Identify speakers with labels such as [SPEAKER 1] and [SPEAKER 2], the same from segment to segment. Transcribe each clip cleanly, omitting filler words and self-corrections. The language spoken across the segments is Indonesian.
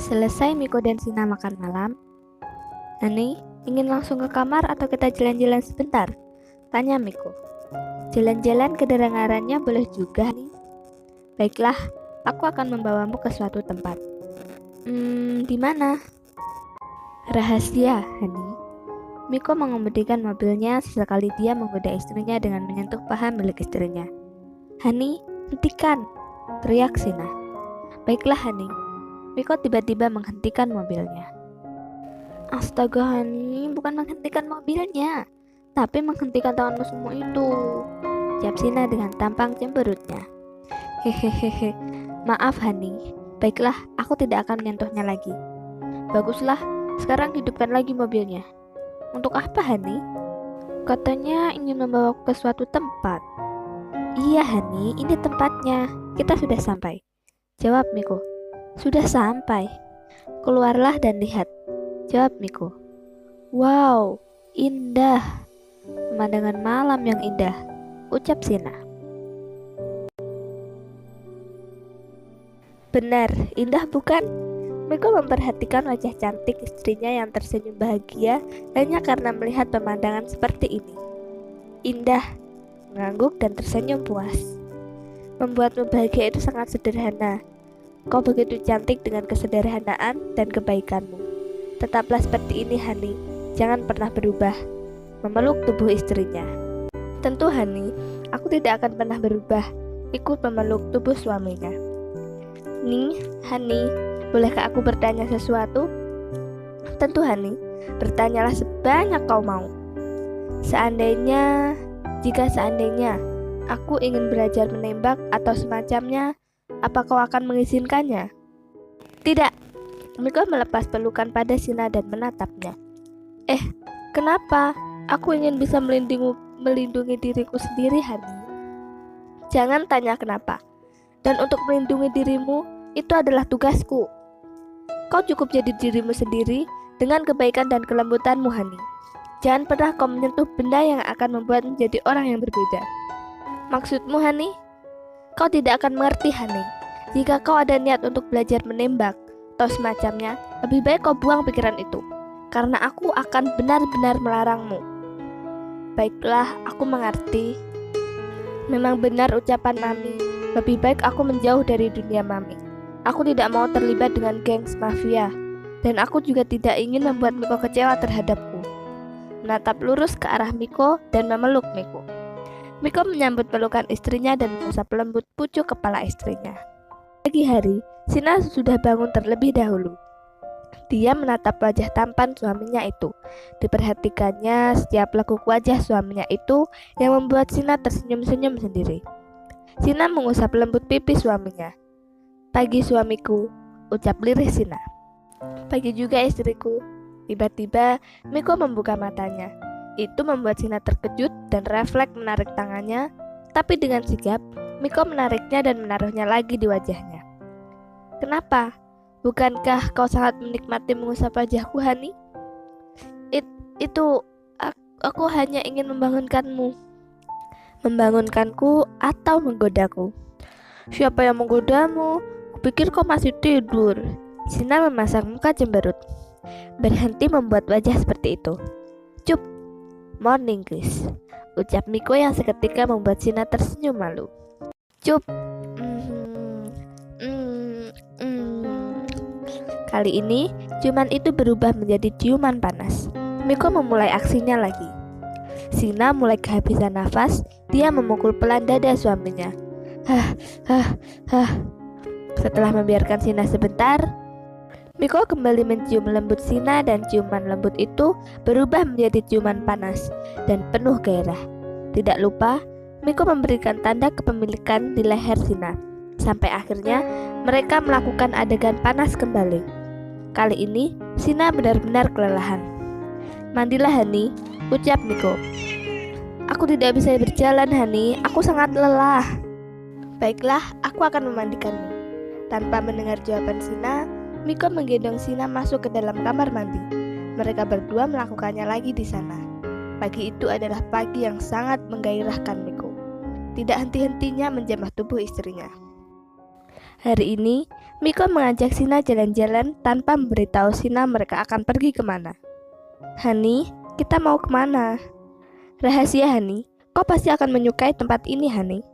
[SPEAKER 1] Selesai Miko dan Sina makan malam, Hani, ingin langsung ke kamar atau kita jalan-jalan sebentar? Tanya Miko. Jalan-jalan kedengarannya boleh juga, Hani. Baiklah, aku akan membawamu ke suatu tempat. Di mana? Rahasia, Hani. Miko mengemudikan mobilnya sesekali dia menggoda istrinya dengan menyentuh paha milik istrinya. Hani, hentikan, teriak Sina. Baiklah, Hani. Miko tiba-tiba menghentikan mobilnya. Astaga, Hani, bukan menghentikan mobilnya, tapi menghentikan tanganmu semua itu, jawab Sina dengan tampang cemberutnya. Hehehehe, maaf Hani. Baiklah, aku tidak akan menyentuhnya lagi. Baguslah, sekarang hidupkan lagi mobilnya. Untuk apa, Hani? Katanya ingin membawaku ke suatu tempat. Iya, Hani, ini tempatnya. Kita sudah sampai, jawab Miko. Sudah sampai. Keluarlah dan lihat, jawab Miko. Wow, indah. Pemandangan malam yang indah, ucap Sina. Benar, indah bukan? Miko memperhatikan wajah cantik istrinya yang tersenyum bahagia hanya karena melihat pemandangan seperti ini. Indah, mengangguk dan tersenyum puas. Membuatmu bahagia itu sangat sederhana. Kau begitu cantik dengan kesederhanaan dan kebaikanmu. Tetaplah seperti ini, Hani. Jangan pernah berubah. Memeluk tubuh istrinya. Tentu, Hani. Aku tidak akan pernah berubah. Ikut memeluk tubuh suaminya. Nih, Hani, bolehkah aku bertanya sesuatu? Tentu, Hani. Bertanyalah sebanyak kau mau. Jika seandainya aku ingin belajar menembak atau semacamnya, apa kau akan mengizinkannya? Tidak. Miko melepas pelukan pada Sina dan menatapnya. Kenapa? Aku ingin bisa melindungi diriku sendiri, Hani. Jangan tanya kenapa. Dan untuk melindungi dirimu, itu adalah tugasku. Kau cukup jadi dirimu sendiri dengan kebaikan dan kelembutanmu, Hani. Jangan pernah kau menyentuh benda yang akan membuat menjadi orang yang berbeda. Maksudmu, Hani? Kau tidak akan mengerti, Hani. Jika kau ada niat untuk belajar menembak atau semacamnya, lebih baik kau buang pikiran itu, karena aku akan benar-benar melarangmu. Baiklah, aku mengerti. Memang benar ucapan Mami. Lebih baik aku menjauh dari dunia Mami. Aku tidak mau terlibat dengan gengs mafia, dan aku juga tidak ingin membuat Miko kecewa terhadapku. Menatap lurus ke arah Miko dan memeluk Miko. Miko menyambut pelukan istrinya dan mengusap lembut pucuk kepala istrinya. Pagi hari, Sina sudah bangun terlebih dahulu. Dia menatap wajah tampan suaminya itu. Diperhatikannya setiap lekuk wajah suaminya itu yang membuat Sina tersenyum-senyum sendiri. Sina mengusap lembut pipi suaminya. Pagi suamiku, ucap lirih Sina. Pagi juga istriku. Tiba-tiba Miko membuka matanya. Itu membuat Sina terkejut dan refleks menarik tangannya, tapi dengan sigap, Miko menariknya dan menaruhnya lagi di wajahnya. Kenapa? Bukankah kau sangat menikmati mengusap wajahku, Hani? Aku hanya ingin membangunkanmu. Membangunkanku atau menggodaku? Siapa yang menggodamu? Kupikir kau masih tidur. Sina memasang muka cemberut. Berhenti membuat wajah seperti itu. Cup. Morning, Chris, ucap Miko yang seketika membuat Sina tersenyum malu. Cup. Kali ini, ciuman itu berubah menjadi ciuman panas. Miko memulai aksinya lagi. Sina mulai kehabisan nafas, dia memukul pelan dada suaminya. Setelah membiarkan Sina sebentar, Miko kembali mencium lembut Sina dan ciuman lembut itu berubah menjadi ciuman panas dan penuh gairah. Tidak lupa, Miko memberikan tanda kepemilikan di leher Sina. Sampai akhirnya mereka melakukan adegan panas kembali. Kali ini Sina benar-benar kelelahan. Mandilah, Hani, ucap Miko. Aku tidak bisa berjalan, Hani. Aku sangat lelah. Baiklah, aku akan memandikanmu. Tanpa mendengar jawaban Sina, Miko menggendong Sina masuk ke dalam kamar mandi. Mereka berdua melakukannya lagi di sana. Pagi itu adalah pagi yang sangat menggairahkan Miko. Tidak henti-hentinya menjamah tubuh istrinya. Hari ini, Miko mengajak Shina jalan-jalan tanpa memberitahu Shina mereka akan pergi kemana. Hani, kita mau kemana? Rahasia Hani, kau pasti akan menyukai tempat ini Hani.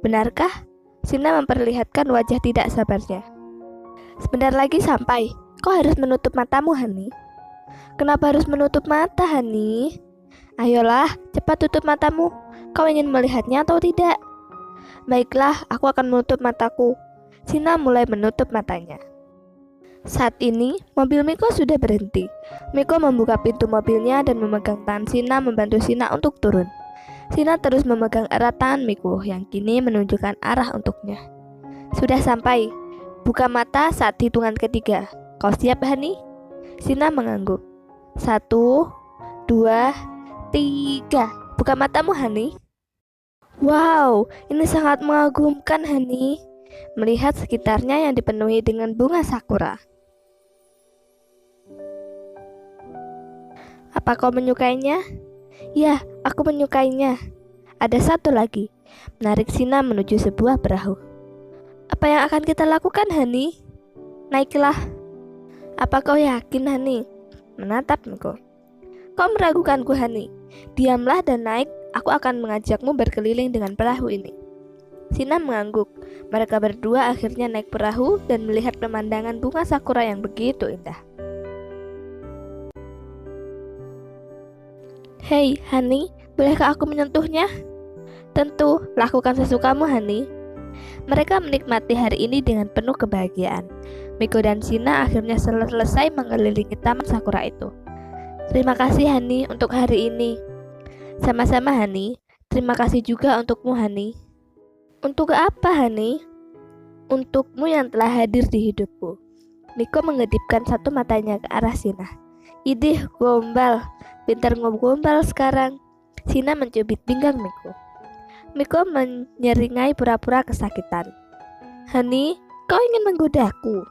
[SPEAKER 1] Benarkah? Shina memperlihatkan wajah tidak sabarnya. Sebentar lagi sampai, kau harus menutup matamu Hani. Kenapa harus menutup mata Hani? Ayolah, cepat tutup matamu. Kau ingin melihatnya atau tidak? Baiklah, aku akan menutup mataku. Shina mulai menutup matanya. Saat ini, mobil Miko sudah berhenti. Miko membuka pintu mobilnya dan memegang tangan Shina membantu Shina untuk turun. Shina terus memegang erat tangan Miko yang kini menunjukkan arah untuknya. Sudah sampai. Buka mata saat hitungan ketiga. Kau siap, Hani? Shina mengangguk. 1, 2, 3. Buka matamu, Hani. Wow, ini sangat mengagumkan, Hani. Melihat sekitarnya yang dipenuhi dengan bunga sakura. Apa kau menyukainya? Ya, aku menyukainya. Ada satu lagi, menarik Shina menuju sebuah perahu. Apa yang akan kita lakukan, Hani? Naiklah. Apa kau yakin, Hani? Menatap Miko. Kau meragukanku, Hani. Diamlah dan naik, aku akan mengajakmu berkeliling dengan perahu ini. Shina mengangguk. Mereka berdua akhirnya naik perahu dan melihat pemandangan bunga sakura yang begitu indah. Hei, Hani, bolehkah aku menyentuhnya? Tentu, lakukan sesukamu, Hani. Mereka menikmati hari ini dengan penuh kebahagiaan. Miko dan Shina akhirnya selesai mengelilingi taman sakura itu. Terima kasih, Hani, untuk hari ini. Sama-sama, Hani. Terima kasih juga untukmu, Hani. Untuk apa, Hani? Untukmu yang telah hadir di hidupku. Miko mengedipkan satu matanya ke arah Shina. Idih, gombal. Pintar ngobrol sekarang. Shina mencubit pinggang Miko. Miko menyeringai pura-pura kesakitan. Hani, kau ingin menggodaku?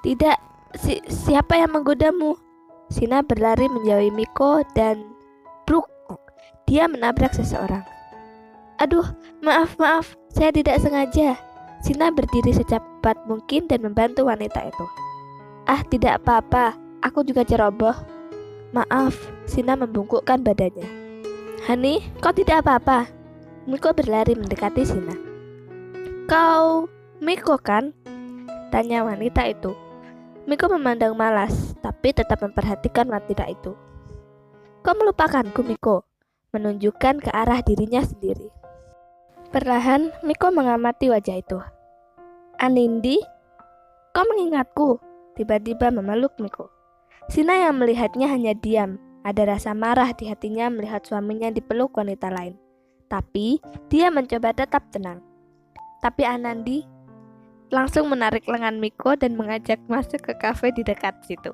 [SPEAKER 1] Tidak, siapa yang menggodamu? Shina berlari menjauhi Miko dan bruk, dia menabrak seseorang. Aduh, maaf, saya tidak sengaja. Shina berdiri secepat mungkin dan membantu wanita itu. Ah, tidak apa-apa, aku juga ceroboh. Maaf, Shina membungkukkan badannya. Hani, kau tidak apa-apa. Miko berlari mendekati Shina. Kau Miko kan? Tanya wanita itu. Miko memandang malas, tapi tetap memperhatikan wanita itu. Kau melupakanku, Miko? Menunjukkan ke arah dirinya sendiri. Perlahan, Miko mengamati wajah itu. Anindi, kau mengingatku? Tiba-tiba memeluk Miko. Shina yang melihatnya hanya diam. Ada rasa marah di hatinya melihat suaminya dipeluk wanita lain. Tapi, dia mencoba tetap tenang. Tapi Anandi langsung menarik lengan Miko dan mengajak masuk ke kafe di dekat situ.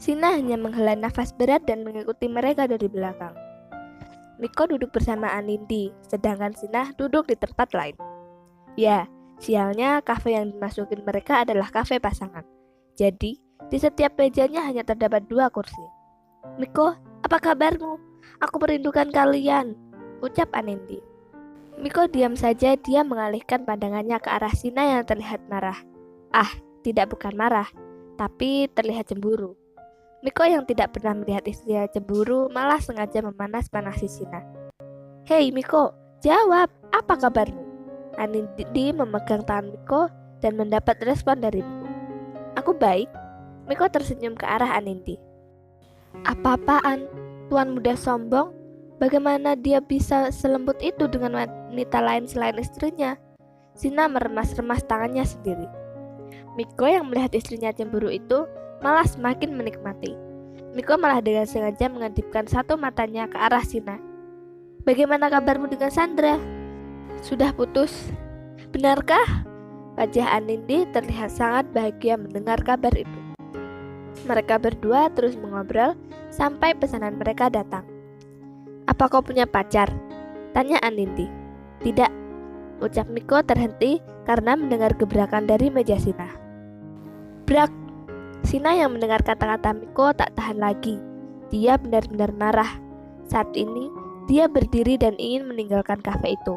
[SPEAKER 1] Shina hanya menghela nafas berat dan mengikuti mereka dari belakang. Miko duduk bersama Anindi, sedangkan Shina duduk di tempat lain. Ya, sialnya kafe yang dimasukin mereka adalah kafe pasangan. Jadi, di setiap mejanya hanya terdapat 2 kursi. Miko, apa kabarmu? Aku merindukan kalian, ucap Anindi. Miko diam saja, dia mengalihkan pandangannya ke arah Shina yang terlihat marah. Ah, tidak bukan marah, tapi terlihat cemburu. Miko yang tidak pernah melihat istrinya cemburu malah sengaja memanas-panasi Shina. Hei Miko, jawab, apa kabarmu? Anindi memegang tangan Miko dan mendapat respon dari Miko. Aku baik. Miko tersenyum ke arah Anindi. Apa-apaan? Tuan muda sombong? Bagaimana dia bisa selembut itu dengan wanita lain selain istrinya? Shina meremas-remas tangannya sendiri. Miko yang melihat istrinya cemburu itu malah semakin menikmati. Miko malah dengan sengaja mengedipkan satu matanya ke arah Shina. Bagaimana kabarmu dengan Sandra? Sudah putus. Benarkah? Wajah Anindi terlihat sangat bahagia mendengar kabar itu. Mereka berdua terus mengobrol sampai pesanan mereka datang. Apa kau punya pacar? Tanya Anindi. Tidak, ucap Miko terhenti karena mendengar gebrakan dari meja Shina. Brak! Shina yang mendengar kata-kata Miko tak tahan lagi. Dia benar-benar marah. Saat ini, dia berdiri dan ingin meninggalkan kafe itu.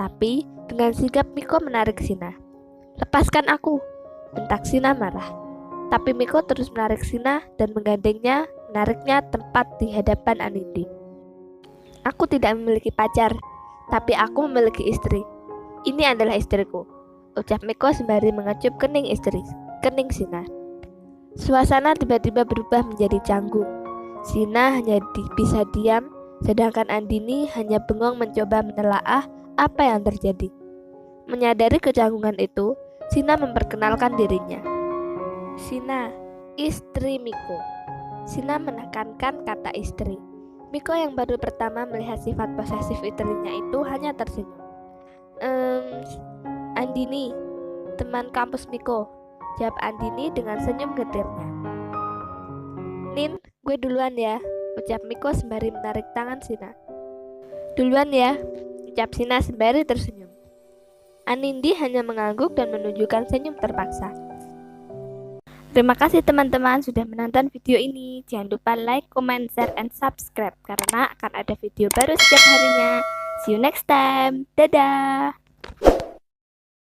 [SPEAKER 1] Tapi, dengan sigap Miko menarik Shina. Lepaskan aku! bentak Sina marah. Tapi Miko terus menarik Sina dan menariknya tepat di hadapan Anindi. Aku tidak memiliki pacar, tapi aku memiliki istri. Ini adalah istriku, ucap Miko sembari mengecup kening Sina. Suasana tiba-tiba berubah menjadi canggung. Sina hanya bisa diam, sedangkan Andini hanya bengong mencoba menelaah apa yang terjadi. Menyadari kecanggungan itu, Sina memperkenalkan dirinya. Sina, istri Miko. Sina menekankan kata istri. Miko yang baru pertama melihat sifat posesif istrinya itu hanya tersenyum. Andini, teman kampus Miko, jawab Andini dengan senyum getirnya. Nin, gue duluan ya, ucap Miko sembari menarik tangan Sina. Duluan ya, ucap Sina sembari tersenyum. Anindi hanya mengangguk dan menunjukkan senyum terpaksa. Terima kasih teman-teman sudah menonton video ini. Jangan lupa like, comment, share, and subscribe karena akan ada video baru setiap harinya. See you next time. Dadah.